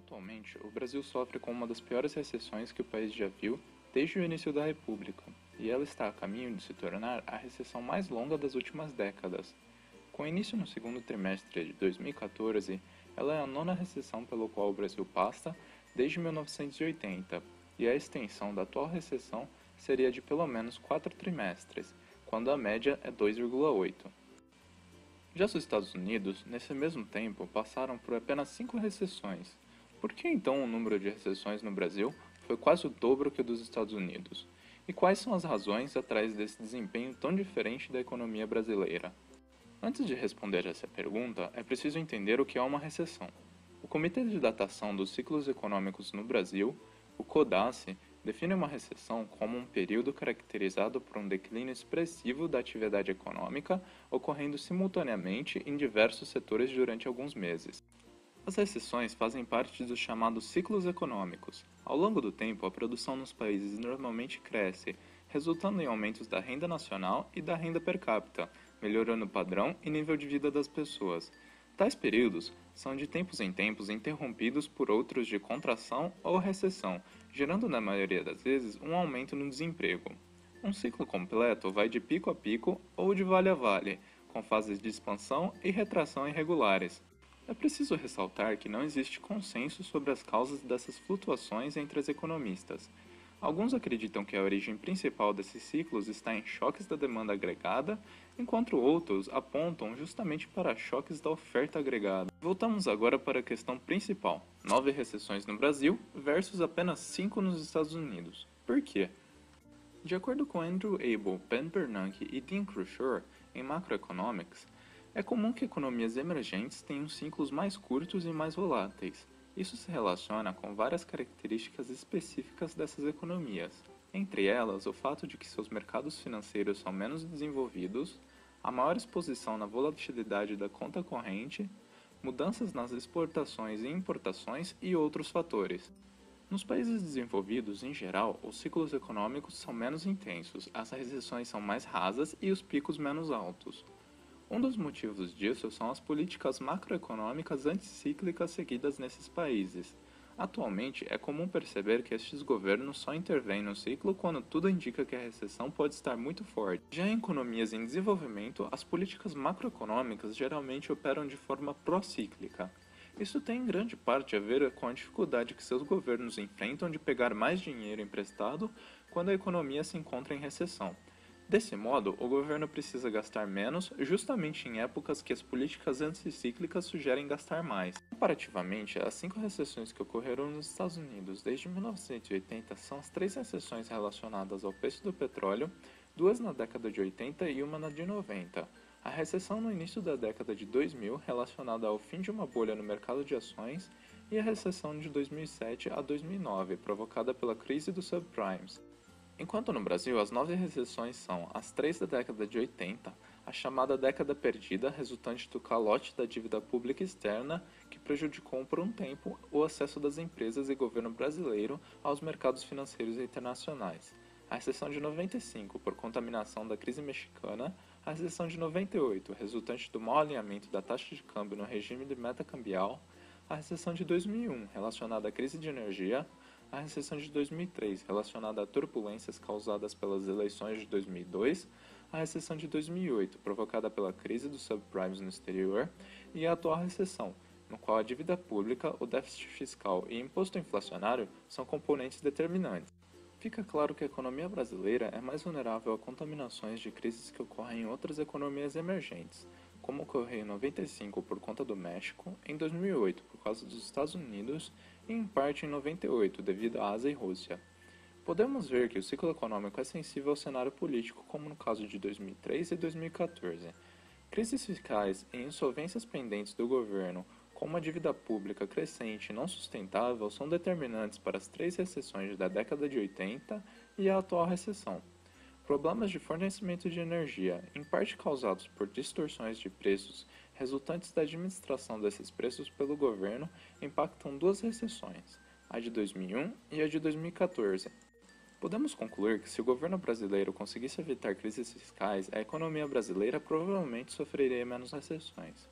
Atualmente, o Brasil sofre com uma das piores recessões que o país já viu desde o início da República, e ela está a caminho de se tornar a recessão mais longa das últimas décadas. Com início no segundo trimestre de 2014, ela é a nona recessão pelo qual o Brasil passa desde 1980, e a extensão da atual recessão seria de pelo menos 4 trimestres, quando a média é 2,8. Já os Estados Unidos, nesse mesmo tempo, passaram por apenas 5 recessões. Por que então o número de recessões no Brasil foi quase o dobro que o dos Estados Unidos? E quais são as razões atrás desse desempenho tão diferente da economia brasileira? Antes de responder essa pergunta, é preciso entender o que é uma recessão. O Comitê de Datação dos Ciclos Econômicos no Brasil, o CODACE, define uma recessão como um período caracterizado por um declínio expressivo da atividade econômica ocorrendo simultaneamente em diversos setores durante alguns meses. As recessões fazem parte dos chamados ciclos econômicos. Ao longo do tempo, a produção nos países normalmente cresce, resultando em aumentos da renda nacional e da renda per capita, melhorando o padrão e nível de vida das pessoas. Tais períodos são de tempos em tempos interrompidos por outros de contração ou recessão, gerando na maioria das vezes um aumento no desemprego. Um ciclo completo vai de pico a pico ou de vale a vale, com fases de expansão e retração irregulares. É preciso ressaltar que não existe consenso sobre as causas dessas flutuações entre os economistas. Alguns acreditam que a origem principal desses ciclos está em choques da demanda agregada, enquanto outros apontam justamente para choques da oferta agregada. Voltamos agora para a questão principal: 9 recessões no Brasil versus apenas 5 nos Estados Unidos. Por quê? De acordo com Andrew Abel, Ben Bernanke e Dean Krushore, em Macroeconomics, é comum que economias emergentes tenham ciclos mais curtos e mais voláteis. Isso se relaciona com várias características específicas dessas economias, entre elas o fato de que seus mercados financeiros são menos desenvolvidos, a maior exposição na volatilidade da conta corrente, mudanças nas exportações e importações e outros fatores. Nos países desenvolvidos, em geral, os ciclos econômicos são menos intensos, as recessões são mais rasas e os picos menos altos. Um dos motivos disso são as políticas macroeconômicas anticíclicas seguidas nesses países. Atualmente, é comum perceber que estes governos só intervêm no ciclo quando tudo indica que a recessão pode estar muito forte. Já em economias em desenvolvimento, as políticas macroeconômicas geralmente operam de forma procíclica. Isso tem em grande parte a ver com a dificuldade que seus governos enfrentam de pegar mais dinheiro emprestado quando a economia se encontra em recessão. Desse modo, o governo precisa gastar menos justamente em épocas que as políticas anticíclicas sugerem gastar mais. Comparativamente, as 5 recessões que ocorreram nos Estados Unidos desde 1980 são as 3 recessões relacionadas ao preço do petróleo, 2 na década de 80 e uma na de 90. A recessão no início da década de 2000 relacionada ao fim de uma bolha no mercado de ações e a recessão de 2007 a 2009, provocada pela crise dos subprimes. Enquanto no Brasil as 9 recessões são as 3 da década de 80, a chamada década perdida resultante do calote da dívida pública externa que prejudicou por um tempo o acesso das empresas e governo brasileiro aos mercados financeiros internacionais. A recessão de 95 por contaminação da crise mexicana, a recessão de 98 resultante do mau alinhamento da taxa de câmbio no regime de meta cambial, a recessão de 2001 relacionada à crise de energia, a recessão de 2003, relacionada a turbulências causadas pelas eleições de 2002, a recessão de 2008, provocada pela crise dos subprimes no exterior, e a atual recessão, no qual a dívida pública, o déficit fiscal e imposto inflacionário são componentes determinantes. Fica claro que a economia brasileira é mais vulnerável a contaminações de crises que ocorrem em outras economias emergentes, como ocorreu em 95 por conta do México, em 2008 por causa dos Estados Unidos e em parte em 98 devido à Ásia e Rússia. Podemos ver que o ciclo econômico é sensível ao cenário político, como no caso de 2003 e 2014. Crises fiscais e insolvências pendentes do governo, com uma dívida pública crescente e não sustentável, são determinantes para as 3 recessões da década de 80 e a atual recessão. Problemas de fornecimento de energia, em parte causados por distorções de preços resultantes da administração desses preços pelo governo, impactam 2 recessões, a de 2001 e a de 2014. Podemos concluir que se o governo brasileiro conseguisse evitar crises fiscais, a economia brasileira provavelmente sofreria menos recessões.